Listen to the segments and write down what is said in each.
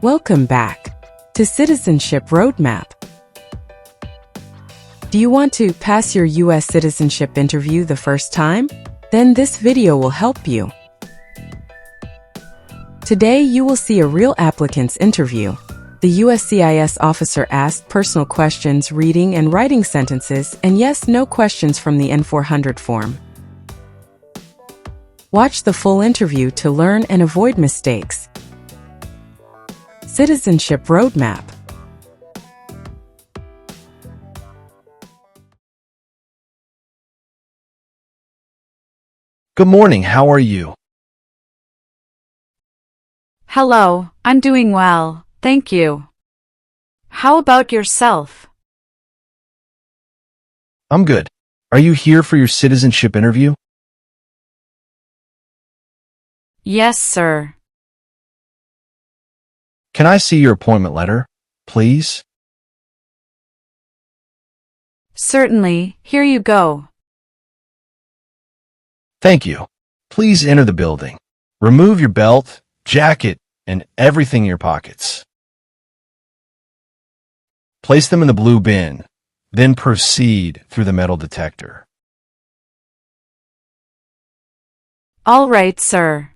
Welcome back to Citizenship Roadmap. Do you want to pass your US citizenship interview the first time? Then this video will help you. Today you will see a real applicant's interview. The USCIS officer asked personal questions, reading and writing sentences, and yes/no questions from the N400 form. Watch the full interview to learn and avoid mistakes. Citizenship Roadmap. Good morning, how are you? Hello, I'm doing well, thank you. How about yourself? I'm good. Are you here for your citizenship interview? Yes, sir. Can I see your appointment letter, please? Certainly, here you go. Thank you. Please enter the building. Remove your belt, jacket, and everything in your pockets. Place them in the blue bin, then proceed through the metal detector. All right, sir.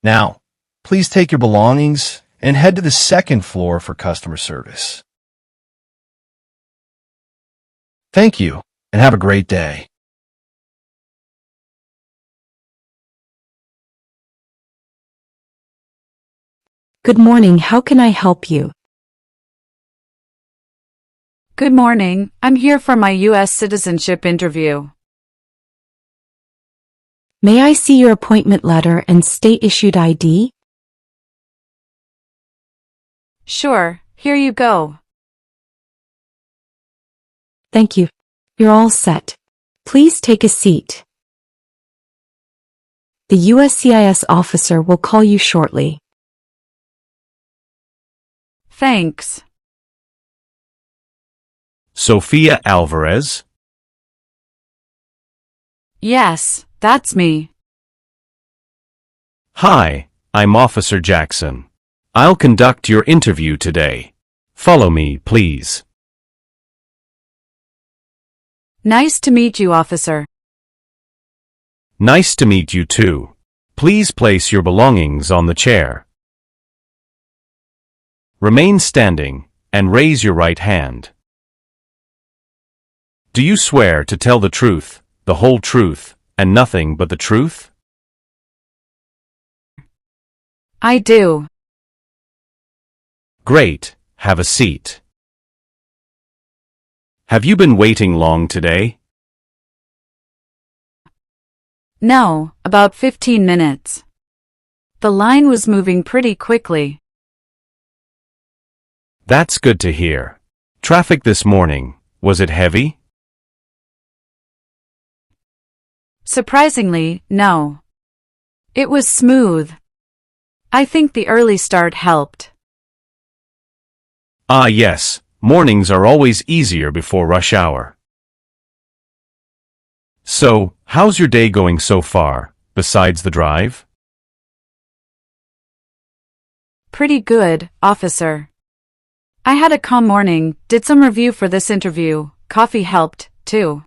Now, please take your belongings and head to the second floor for customer service. Thank you, and have a great day. Good morning, how can I help you? Good morning, I'm here for my US citizenship interview. May I see your appointment letter and state-issued ID? Sure, here you go. Thank you. You're all set. Please take a seat. The USCIS officer will call you shortly. Thanks. Sophia Alvarez? Yes, that's me. Hi, I'm Officer Jackson. I'll conduct your interview today. Follow me, please. Nice to meet you, officer. Nice to meet you too. Please place your belongings on the chair. Remain standing and raise your right hand. Do you swear to tell the truth, the whole truth, and nothing but the truth? I do. Great, have a seat. Have you been waiting long today? No, about 15 minutes. The line was moving pretty quickly. That's good to hear. Traffic this morning, was it heavy? Surprisingly, no. It was smooth. I think the early start helped. Ah yes, mornings are always easier before rush hour. So, how's your day going so far, besides the drive? Pretty good, officer. I had a calm morning, did some review for this interview, coffee helped, too.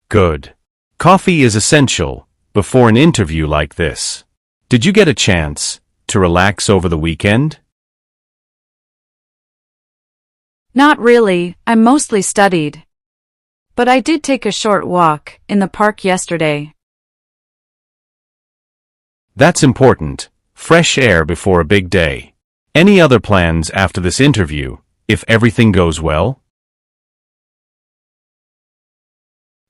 Good. Coffee is essential before an interview like this. Did you get a chance to relax over the weekend? Not really, I mostly studied. But I did take a short walk in the park yesterday. That's important. Fresh air before a big day. Any other plans after this interview, if everything goes well?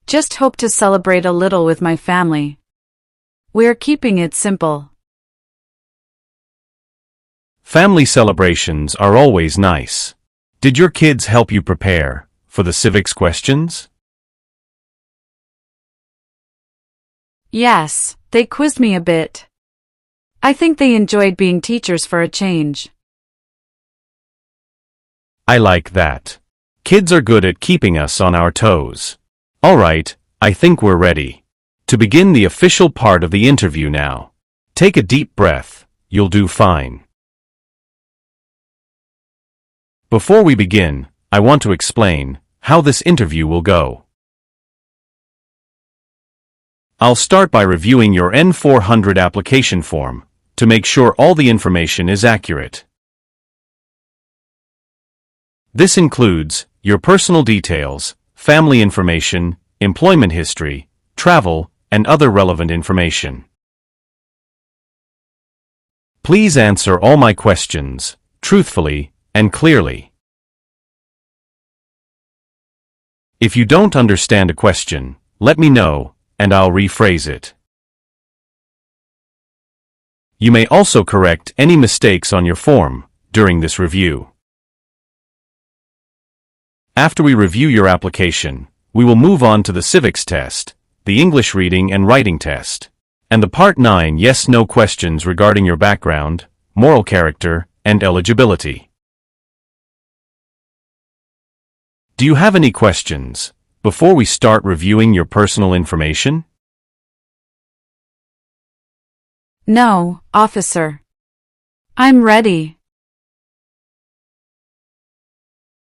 Just hope to celebrate a little with my family. We're keeping it simple. Family celebrations are always nice. Did your kids help you prepare for the civics questions? Yes, they quizzed me a bit. I think they enjoyed being teachers for a change. I like that. Kids are good at keeping us on our toes. All right, I think we're ready to begin the official part of the interview now. Take a deep breath. You'll do fine. Before we begin, I want to explain how this interview will go. I'll start by reviewing your N400 application form to make sure all the information is accurate. This includes your personal details, family information, employment history, travel, and other relevant information. Please answer all my questions truthfully and clearly. If you don't understand a question, let me know, and I'll rephrase it. You may also correct any mistakes on your form during this review. After we review your application, we will move on to the Civics test, the English reading and writing test, and the Part 9 yes/no questions regarding your background, moral character, and eligibility. Do you have any questions before we start reviewing your personal information? No, officer. I'm ready.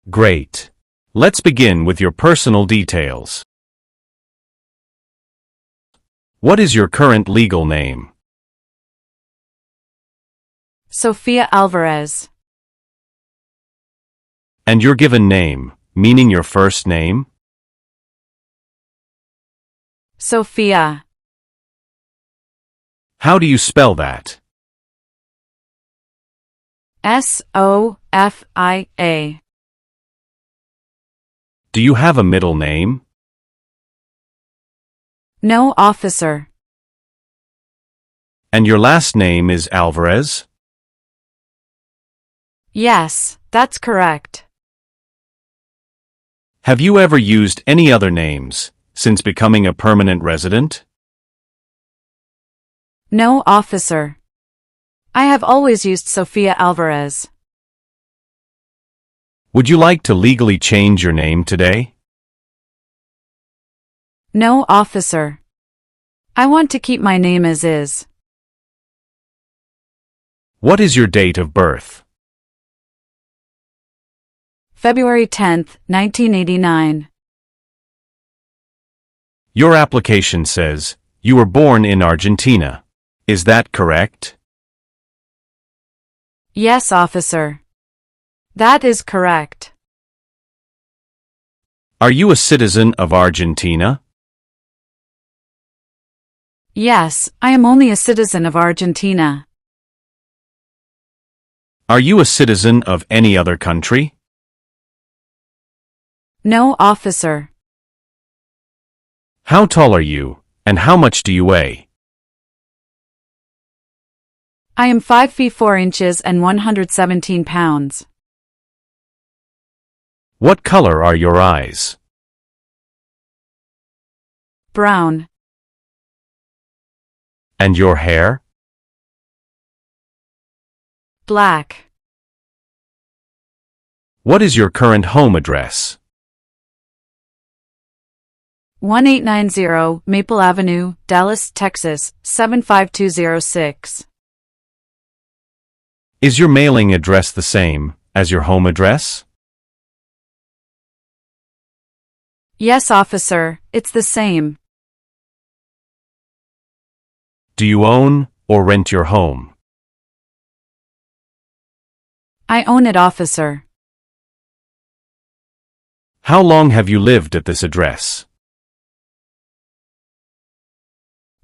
Great. Let's begin with your personal details. What is your current legal name? Sophia Alvarez. And your given name, meaning your first name? Sophia. How do you spell that? Sofia. Do you have a middle name? No, officer. And your last name is Alvarez? Yes, that's correct. Have you ever used any other names since becoming a permanent resident? No, officer. I have always used Sophia Alvarez. Would you like to legally change your name today? No, officer. I want to keep my name as is. What is your date of birth? February 10th, 1989. Your application says you were born in Argentina. Is that correct? Yes, officer. That is correct. Are you a citizen of Argentina? Yes, I am only a citizen of Argentina. Are you a citizen of any other country? No, officer. How tall are you, and how much do you weigh? I am 5 feet 4 inches and 117 pounds. What color are your eyes? Brown. And your hair? Black. What is your current home address? 1890 Maple Avenue, Dallas, Texas, 75206. Is your mailing address the same as your home address? Yes, officer, it's the same. Do you own or rent your home? I own it, officer. How long have you lived at this address?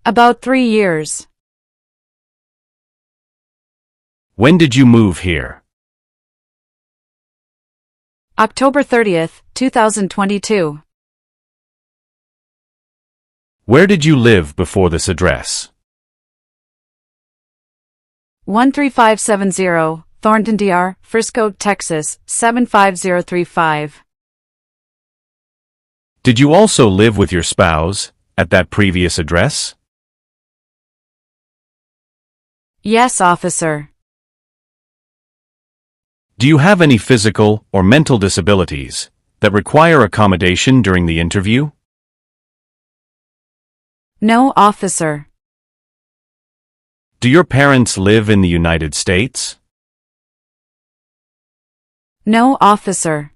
About 3 years. When did you move here? October 30th, 2022. Where did you live before this address? 13570, Thornton DR, Frisco, Texas, 75035. Did you also live with your spouse at that previous address? Yes, officer. Do you have any physical or mental disabilities that require accommodation during the interview? No, officer. Do your parents live in the United States? No, officer.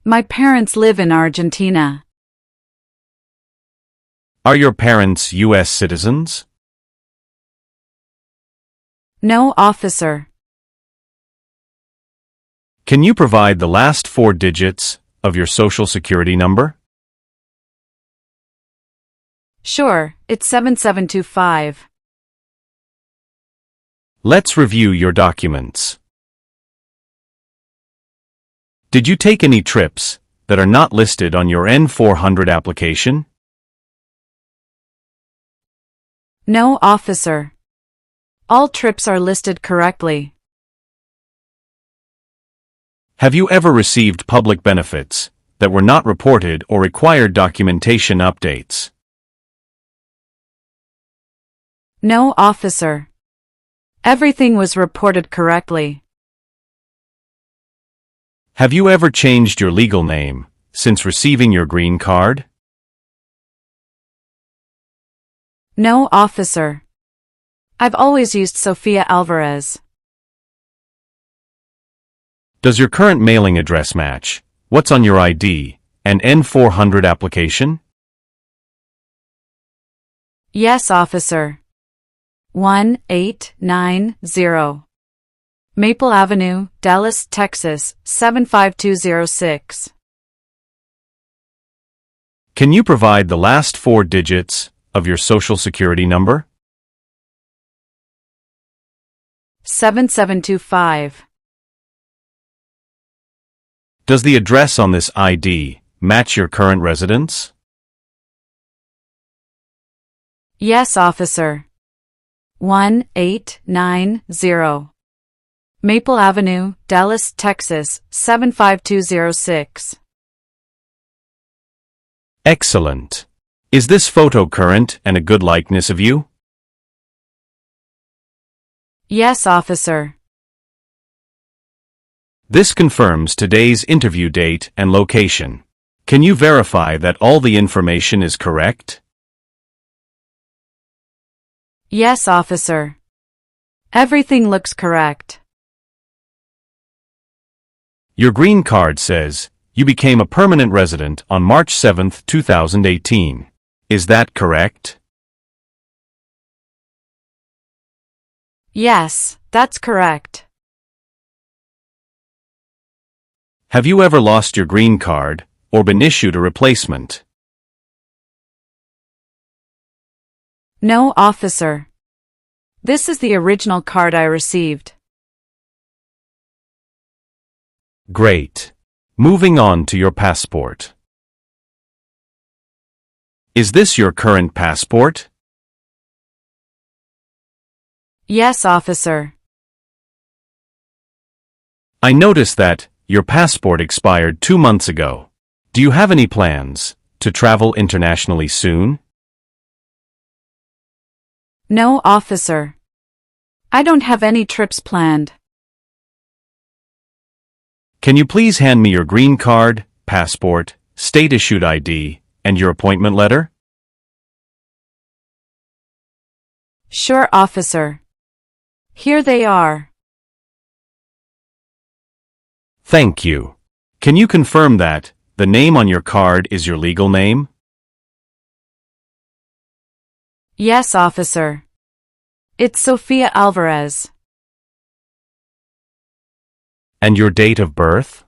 My parents live in Argentina. Are your parents US citizens? No, officer. Can you provide the last 4 digits of your social security number? Sure, it's 7725. Let's review your documents. Did you take any trips that are not listed on your N400 application? No, officer. All trips are listed correctly. Have you ever received public benefits that were not reported or required documentation updates? No, officer. Everything was reported correctly. Have you ever changed your legal name since receiving your green card? No, officer. I've always used Sofia Alvarez. Does your current mailing address match what's on your ID and N400 application? Yes, officer. 1890 Maple Avenue, Dallas, Texas, 75206. Can you provide the last 4 digits of your social security number? 7725. Does the address on this ID match your current residence? Yes, officer. 1890 Maple Avenue, Dallas, Texas, 75206. Excellent. Is this photo current and a good likeness of you? Yes, officer. This confirms today's interview date and location. Can you verify that all the information is correct? Yes, officer. Everything looks correct. Your green card says you became a permanent resident on March 7, 2018. Is that correct? Yes, that's correct. Have you ever lost your green card or been issued a replacement? No, officer. This is the original card I received. Great. Moving on to your passport. Is this your current passport? Yes, officer. I noticed that your passport expired 2 months ago. Do you have any plans to travel internationally soon? No, officer. I don't have any trips planned. Can you please hand me your green card, passport, state-issued ID, and your appointment letter? Sure, officer. Here they are. Thank you. Can you confirm that the name on your card is your legal name? Yes, officer. It's Sofia Alvarez. And your date of birth?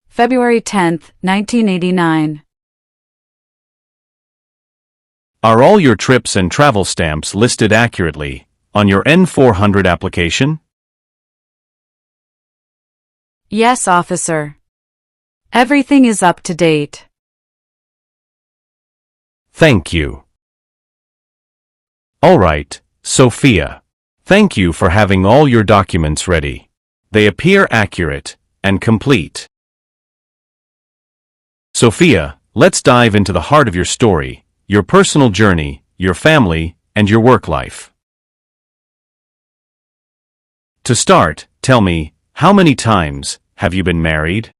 February 10th, 1989. Are all your trips and travel stamps listed accurately on your N400 application? Yes, officer. Everything is up to date. Thank you. All right, Sophia. Thank you for having all your documents ready. They appear accurate and complete. Sophia, let's dive into the heart of your story, your personal journey, your family, and your work life. To start, tell me, how many times have you been married?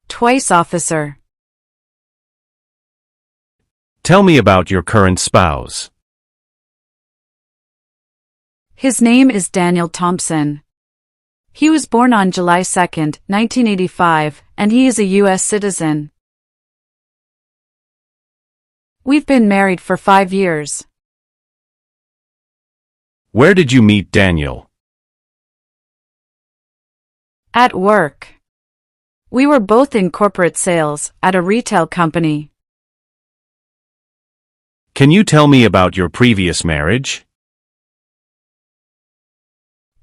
Twice, officer. Tell me about your current spouse. His name is Daniel Thompson. He was born on July 2, 1985, and he is a US citizen. We've been married for 5 years. Where did you meet Daniel? At work. We were both in corporate sales at a retail company. Can you tell me about your previous marriage?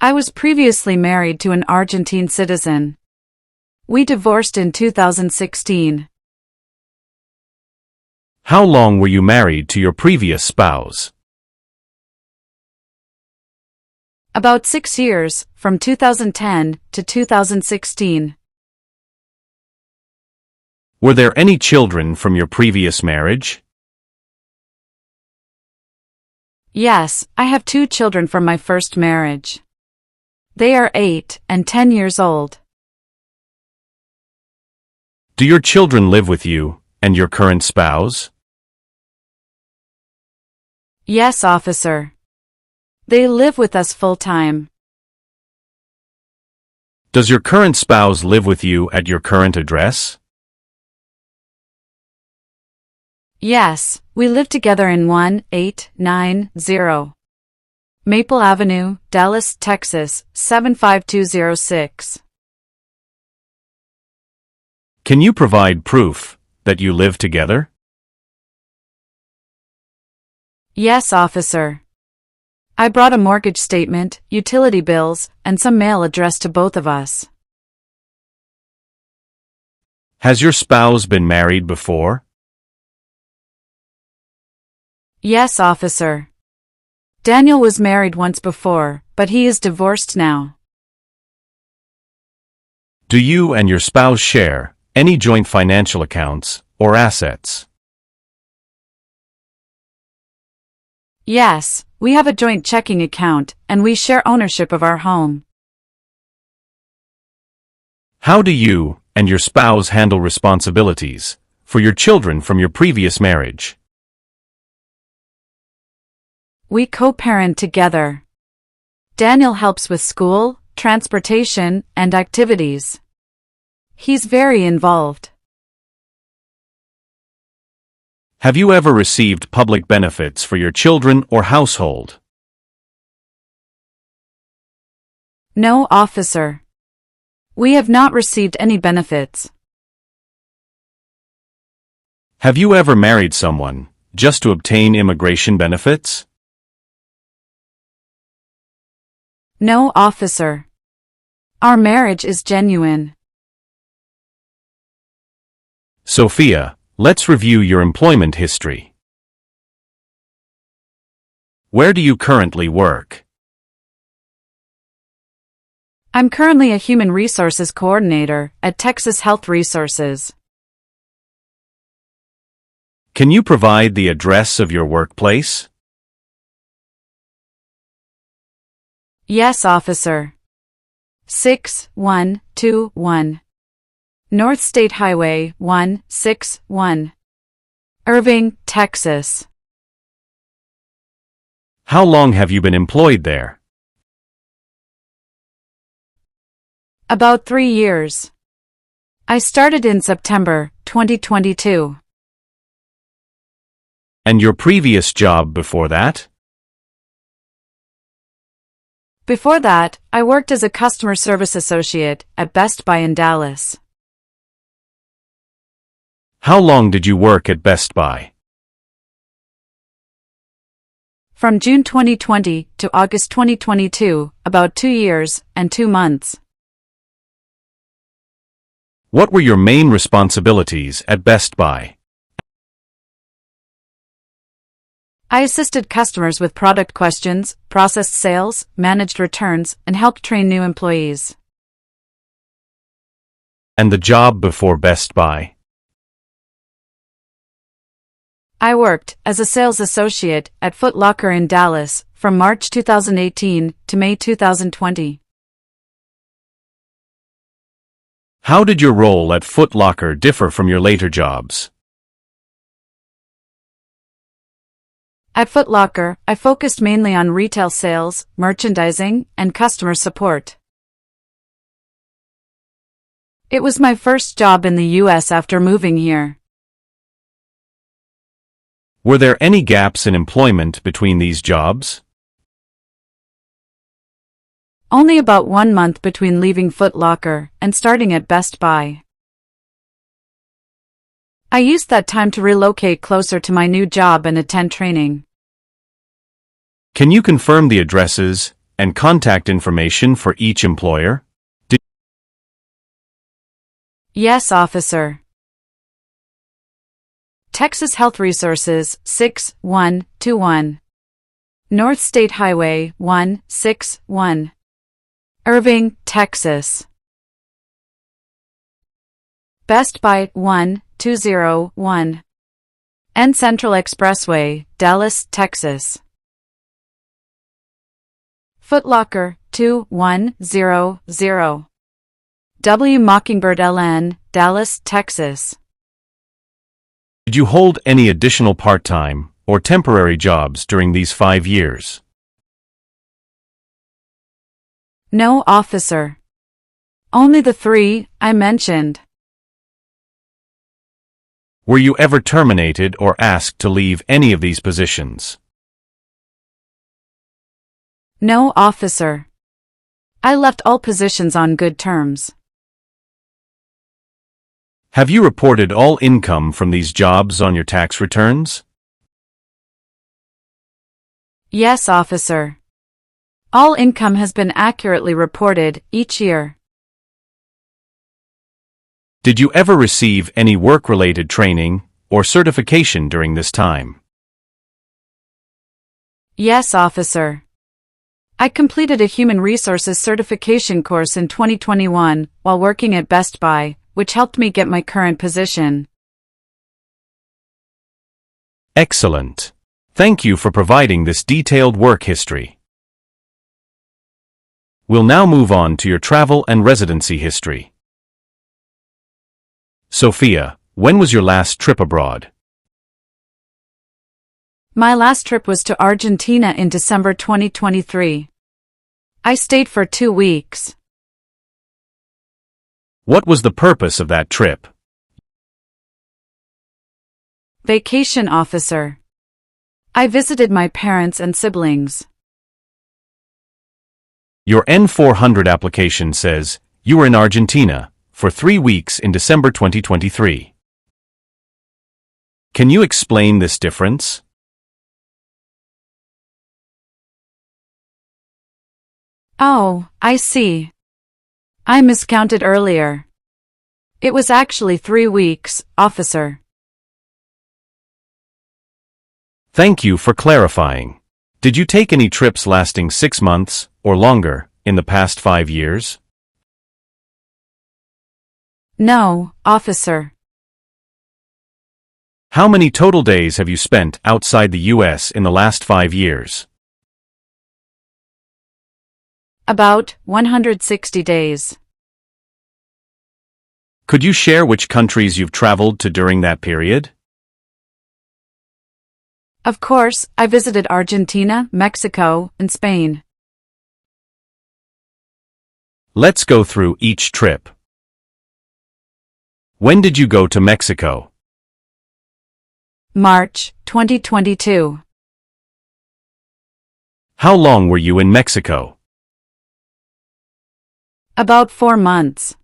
I was previously married to an Argentine citizen. We divorced in 2016. How long were you married to your previous spouse? About 6 years, from 2010 to 2016. Were there any children from your previous marriage? Yes, I have 2 children from my first marriage. They are 8 and 10 years old. Do your children live with you and your current spouse? Yes, officer. They live with us full-time. Does your current spouse live with you at your current address? Yes, we live together in 1890 Maple Avenue, Dallas, Texas, 75206. Can you provide proof that you live together? Yes, officer. I brought a mortgage statement, utility bills, and some mail addressed to both of us. Has your spouse been married before? Yes, officer. Daniel was married once before, but he is divorced now. Do you and your spouse share any joint financial accounts or assets? Yes, we have a joint checking account, and we share ownership of our home. How do you and your spouse handle responsibilities for your children from your previous marriage? We co-parent together. Daniel helps with school, transportation, and activities. He's very involved. Have you ever received public benefits for your children or household? No, officer. We have not received any benefits. Have you ever married someone just to obtain immigration benefits? No, officer. Our marriage is genuine. Sophia, let's review your employment history. Where do you currently work? I'm currently a human resources coordinator at Texas Health Resources. Can you provide the address of your workplace? Yes, officer. 6121 North State Highway 161, Irving, Texas. How long have you been employed there? About 3 years. I started in September 2022. And your previous job before that? Before that, I worked as a customer service associate at Best Buy in Dallas. How long did you work at Best Buy? From June 2020 to August 2022, about 2 years and 2 months. What were your main responsibilities at Best Buy? I assisted customers with product questions, processed sales, managed returns, and helped train new employees. And the job before Best Buy? I worked as a sales associate at Foot Locker in Dallas from March 2018 to May 2020. How did your role at Foot Locker differ from your later jobs? At Foot Locker, I focused mainly on retail sales, merchandising, and customer support. It was my first job in the US after moving here. Were there any gaps in employment between these jobs? Only about 1 month between leaving Foot Locker and starting at Best Buy. I used that time to relocate closer to my new job and attend training. Can you confirm the addresses and contact information for each employer? Yes, officer. Texas Health Resources, 6121. North State Highway, 161. Irving, Texas. Best Buy, 1201. N Central Expressway, Dallas, Texas. Foot Locker, 2100. W Mockingbird LN, Dallas, Texas. Did you hold any additional part-time or temporary jobs during these 5 years? No, officer. Only the 3 I mentioned. Were you ever terminated or asked to leave any of these positions? No, officer. I left all positions on good terms. Have you reported all income from these jobs on your tax returns? Yes, officer. All income has been accurately reported each year. Did you ever receive any work-related training or certification during this time? Yes, officer. I completed a Human Resources certification course in 2021 while working at Best Buy, which helped me get my current position. Excellent. Thank you for providing this detailed work history. We'll now move on to your travel and residency history. Sophia, when was your last trip abroad? My last trip was to Argentina in December 2023. I stayed for 2 weeks. What was the purpose of that trip? Vacation, officer. I visited my parents and siblings. Your N400 application says you were in Argentina for 3 weeks in December 2023. Can you explain this difference? Oh, I see. I miscounted earlier. It was actually 3 weeks, officer. Thank you for clarifying. Did you take any trips lasting 6 months or longer in the past 5 years? No, officer. How many total days have you spent outside the U.S. in the last 5 years? About 160 days. Could you share which countries you've traveled to during that period? Of course, I visited Argentina, Mexico, and Spain. Let's go through each trip. When did you go to Mexico? March 2022. How long were you in Mexico? About 4 months.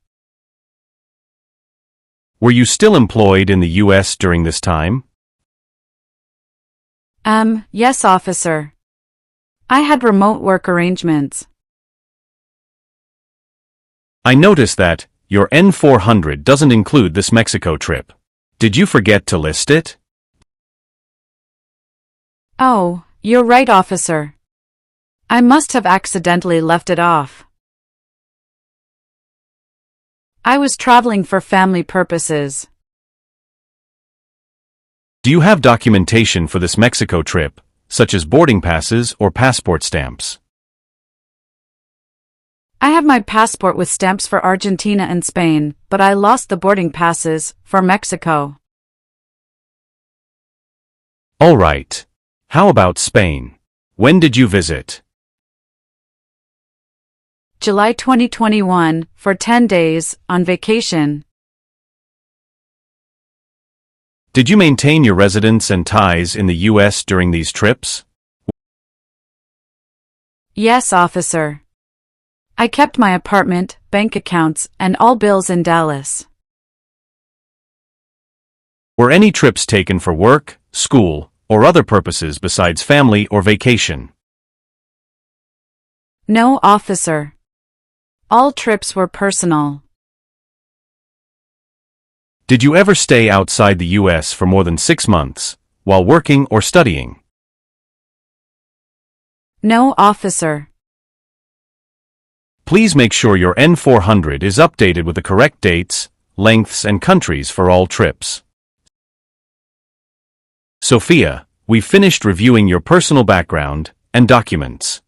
Were you still employed in the U.S. during this time? Yes, officer. I had remote work arrangements. I noticed that your N400 doesn't include this Mexico trip. Did you forget to list it? Oh, you're right, officer. I must have accidentally left it off. I was traveling for family purposes. Do you have documentation for this Mexico trip, such as boarding passes or passport stamps? I have my passport with stamps for Argentina and Spain, but I lost the boarding passes for Mexico. All right. How about Spain? When did you visit? July 2021, for 10 days, on vacation. Did you maintain your residence and ties in the U.S. during these trips? Yes, officer. I kept my apartment, bank accounts, and all bills in Dallas. Were any trips taken for work, school, or other purposes besides family or vacation? No, officer. All trips were personal. Did you ever stay outside the U.S. for more than 6 months, while working or studying? No, officer. Please make sure your N400 is updated with the correct dates, lengths, and countries for all trips. Sophia, we've finished reviewing your personal background and documents.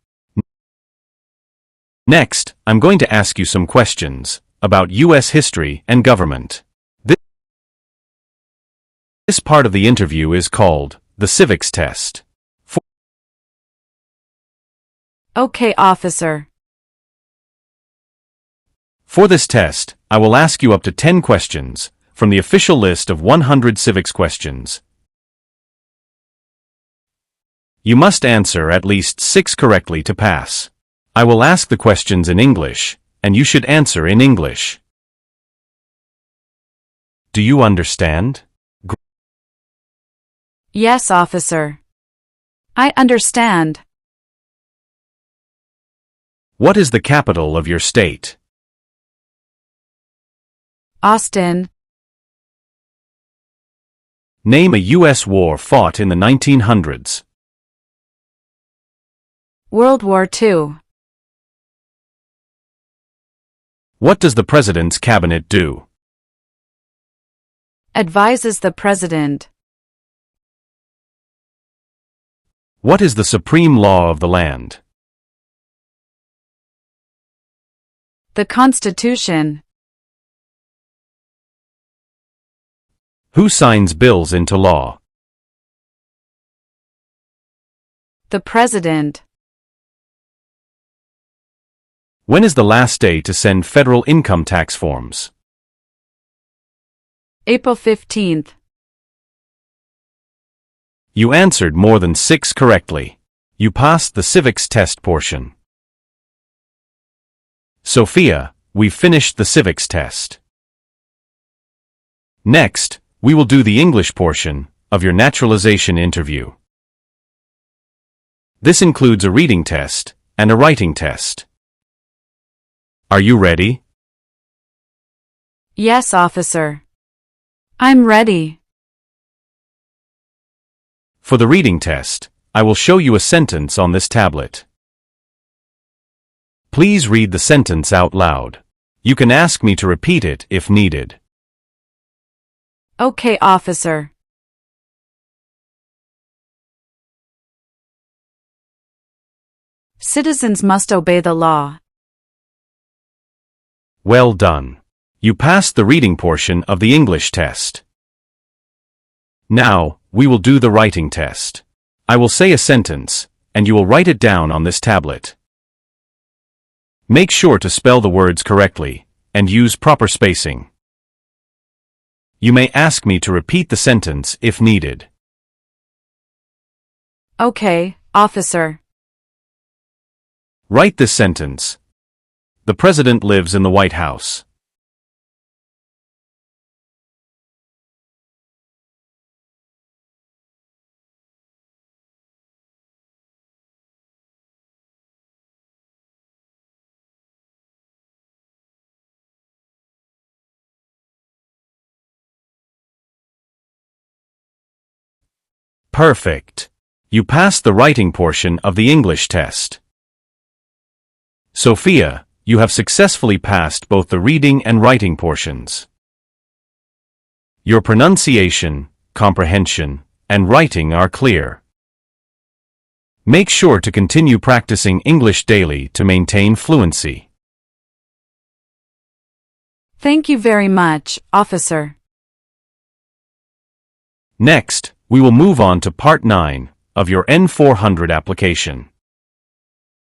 Next, I'm going to ask you some questions about U.S. history and government. This part of the interview is called the Civics test. Okay, officer. For this test, I will ask you up to 10 questions from the official list of 100 civics questions. You must answer at least 6 correctly to pass. I will ask the questions in English, and you should answer in English. Do you understand? Yes, officer. I understand. What is the capital of your state? Austin. Name a U.S. war fought in the 1900s. World War II. What does the President's cabinet do? Advises the President. What is the supreme law of the land? The Constitution. Who signs bills into law? The President. When is the last day to send federal income tax forms? April 15th. You answered more than 6 correctly. You passed the civics test portion. Sophia, we've finished the civics test. Next, we will do the English portion of your naturalization interview. This includes a reading test and a writing test. Are you ready? Yes, officer. I'm ready. For the reading test, I will show you a sentence on this tablet. Please read the sentence out loud. You can ask me to repeat it if needed. Okay, officer. Citizens must obey the law. Well done. You passed the reading portion of the English test. Now, we will do the writing test. I will say a sentence, and you will write it down on this tablet. Make sure to spell the words correctly, and use proper spacing. You may ask me to repeat the sentence if needed. Okay, officer. Write this sentence. The President lives in the White House. Perfect. You passed the writing portion of the English test. Sophia, you have successfully passed both the reading and writing portions. Your pronunciation, comprehension, and writing are clear. Make sure to continue practicing English daily to maintain fluency. Thank you very much, officer. Next, we will move on to Part 9 of your N400 application.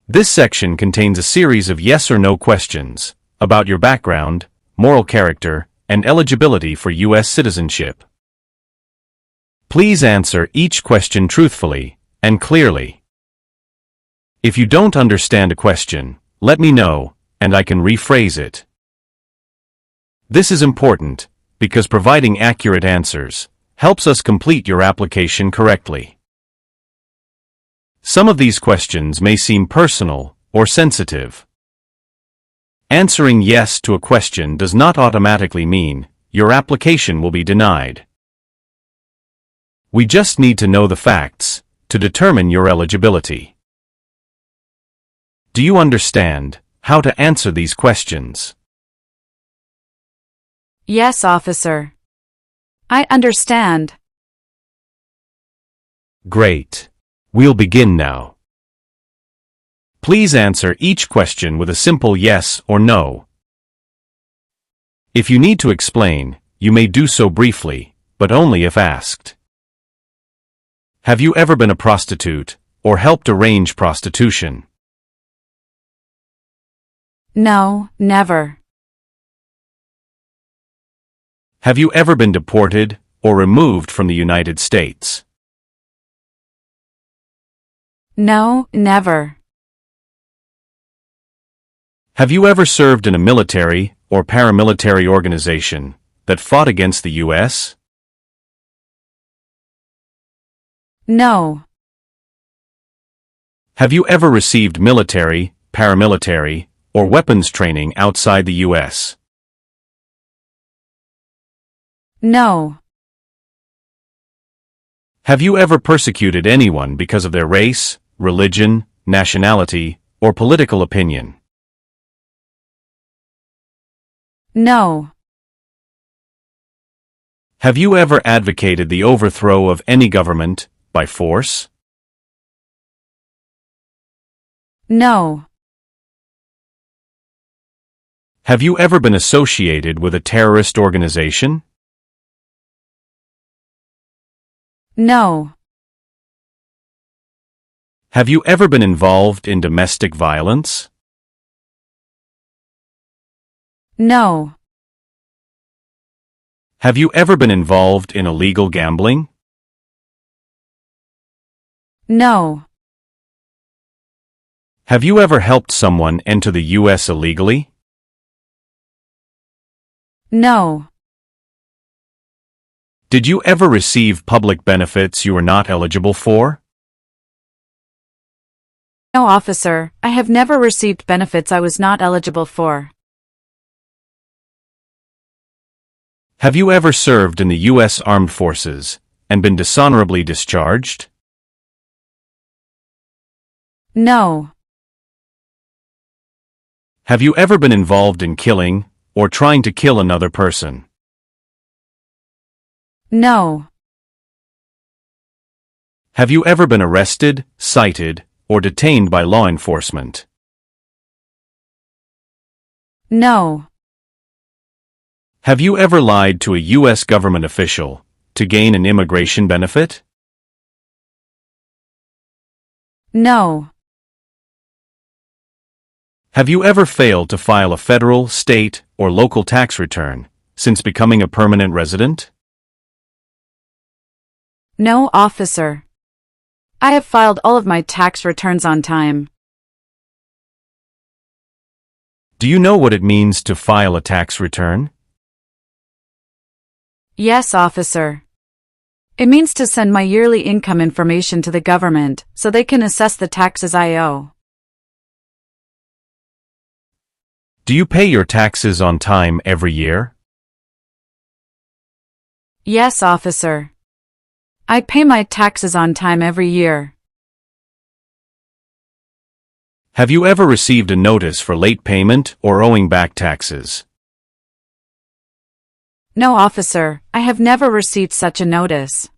This section contains a series of yes or no questions about your background, moral character, and eligibility for US citizenship. Please answer each question truthfully and clearly. If you don't understand a question, let me know, and I can rephrase it. This is important because providing accurate answers helps us complete your application correctly. Some of these questions may seem personal or sensitive. Answering yes to a question does not automatically mean your application will be denied. We just need to know the facts to determine your eligibility. Do you understand how to answer these questions? Yes, officer. I understand. Great. We'll begin now. Please answer each question with a simple yes or no. If you need to explain, you may do so briefly, but only if asked. Have you ever been a prostitute or helped arrange prostitution? No, never. Have you ever been deported or removed from the United States? No, never. Have you ever served in a military or paramilitary organization that fought against the U.S.? No. Have you ever received military, paramilitary, or weapons training outside the U.S.? No. Have you ever persecuted anyone because of their race, religion, nationality, or political opinion? No. Have you ever advocated the overthrow of any government by force? No. Have you ever been associated with a terrorist organization? No. Have you ever been involved in domestic violence? No. Have you ever been involved in illegal gambling? No. Have you ever helped someone enter the U.S. illegally? No. Did you ever receive public benefits you were not eligible for? No, officer. I have never received benefits I was not eligible for. Have you ever served in the U.S. Armed Forces and been dishonorably discharged? No. Have you ever been involved in killing or trying to kill another person? No. Have you ever been arrested, cited, or detained by law enforcement? No. Have you ever lied to a U.S. government official to gain an immigration benefit? No. Have you ever failed to file a federal, state, or local tax return since becoming a permanent resident? No, officer. I have filed all of my tax returns on time. Do you know what it means to file a tax return? Yes, officer. It means to send my yearly income information to the government so they can assess the taxes I owe. Do you pay your taxes on time every year? Yes, officer. I pay my taxes on time every year. Have you ever received a notice for late payment or owing back taxes? No, officer. I have never received such a notice.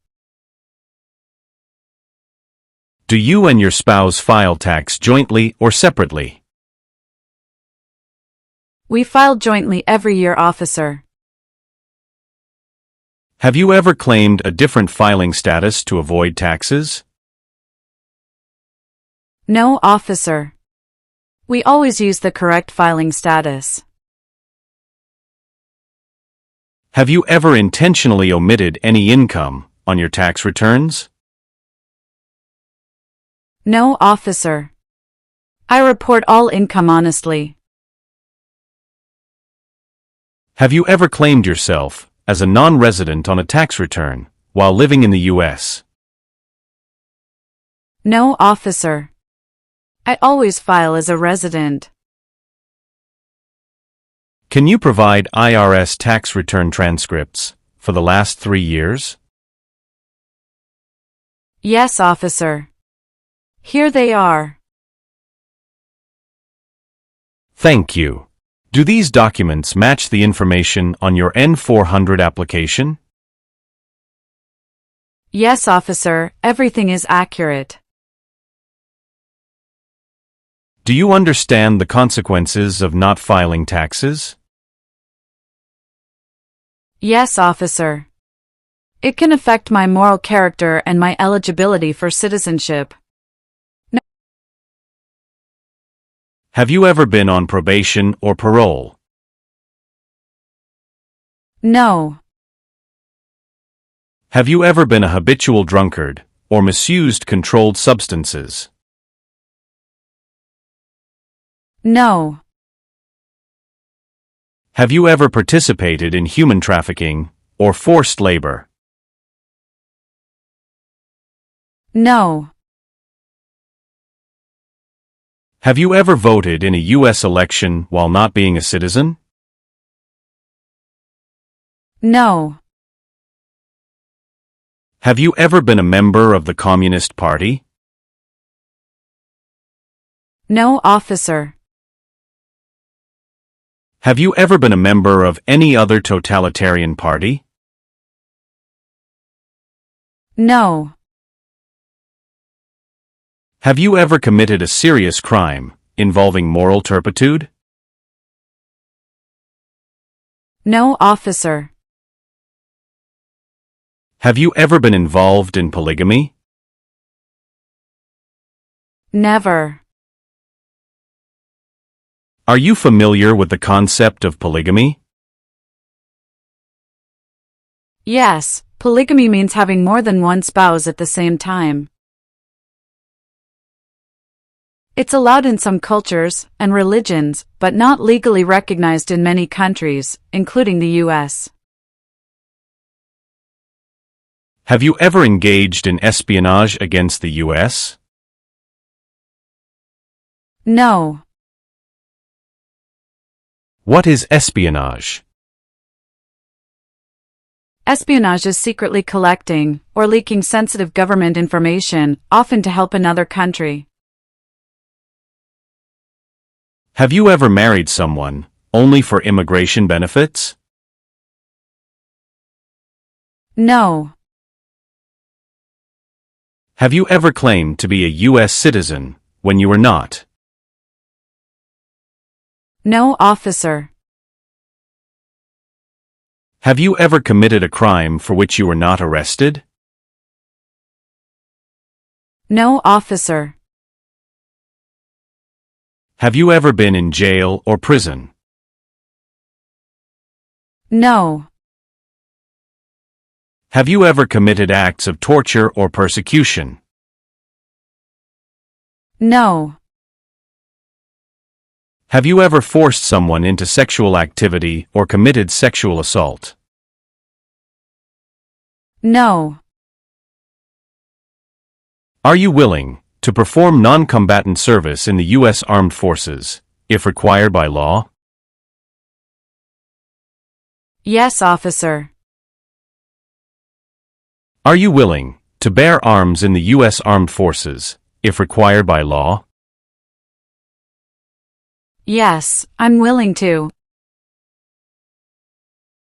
Do you and your spouse file tax jointly or separately? We file jointly every year, officer. Have you ever claimed a different filing status to avoid taxes? No, officer. We always use the correct filing status. Have you ever intentionally omitted any income on your tax returns? No, officer. I report all income honestly. Have you ever claimed yourself as a non-resident on a tax return while living in the U.S.? No, officer. I always file as a resident. Can you provide IRS tax return transcripts for the last 3 years? Yes, officer. Here they are. Thank you. Do these documents match the information on your N400 application? Yes, officer, everything is accurate. Do you understand the consequences of not filing taxes? Yes, officer. It can affect my moral character and my eligibility for citizenship. Have you ever been on probation or parole? No. Have you ever been a habitual drunkard or misused controlled substances? No. Have you ever participated in human trafficking or forced labor? No. Have you ever voted in a U.S. election while not being a citizen? No. Have you ever been a member of the Communist Party? No, officer. Have you ever been a member of any other totalitarian party? No. Have you ever committed a serious crime involving moral turpitude? No, officer. Have you ever been involved in polygamy? Never. Are you familiar with the concept of polygamy? Yes, polygamy means having more than one spouse at the same time. It's allowed in some cultures and religions, but not legally recognized in many countries, including the U.S. Have you ever engaged in espionage against the U.S.? No. What is espionage? Espionage is secretly collecting or leaking sensitive government information, often to help another country. Have you ever married someone only for immigration benefits? No. Have you ever claimed to be a U.S. citizen when you were not? No, officer. Have you ever committed a crime for which you were not arrested? No, officer. Have you ever been in jail or prison? No. Have you ever committed acts of torture or persecution? No. Have you ever forced someone into sexual activity or committed sexual assault? No. Are you willing to perform non-combatant service in the U.S. Armed Forces, if required by law? Yes, officer. Are you willing to bear arms in the U.S. Armed Forces, if required by law? Yes, I'm willing to.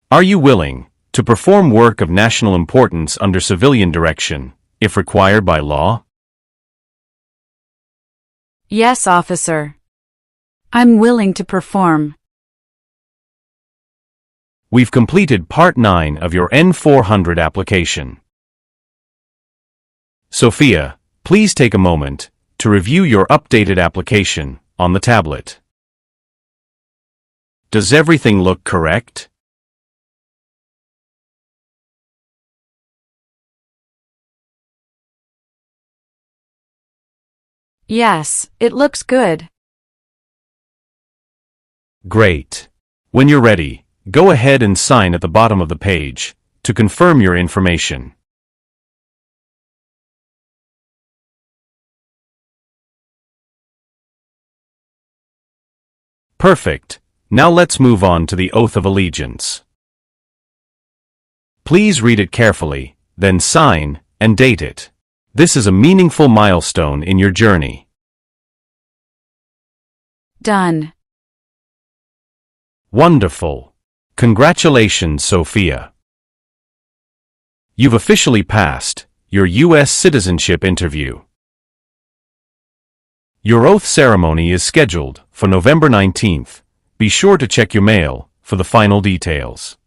Are you willing to perform work of national importance under civilian direction, if required by law? Yes, officer. I'm willing to perform. We've completed Part 9 of your N400 application. Sophia, please take a moment to review your updated application on the tablet. Does everything look correct? Yes, it looks good. Great. When you're ready, go ahead and sign at the bottom of the page to confirm your information. Perfect. Now let's move on to the Oath of Allegiance. Please read it carefully, then sign and date it. This is a meaningful milestone in your journey. Done. Wonderful. Congratulations, Sophia. You've officially passed your US citizenship interview. Your oath ceremony is scheduled for November 19th. Be sure to check your mail for the final details.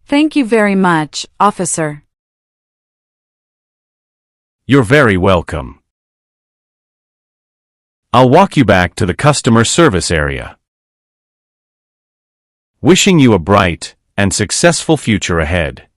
Thank you very much, officer. You're very welcome. I'll walk you back to the customer service area. Wishing you a bright and successful future ahead.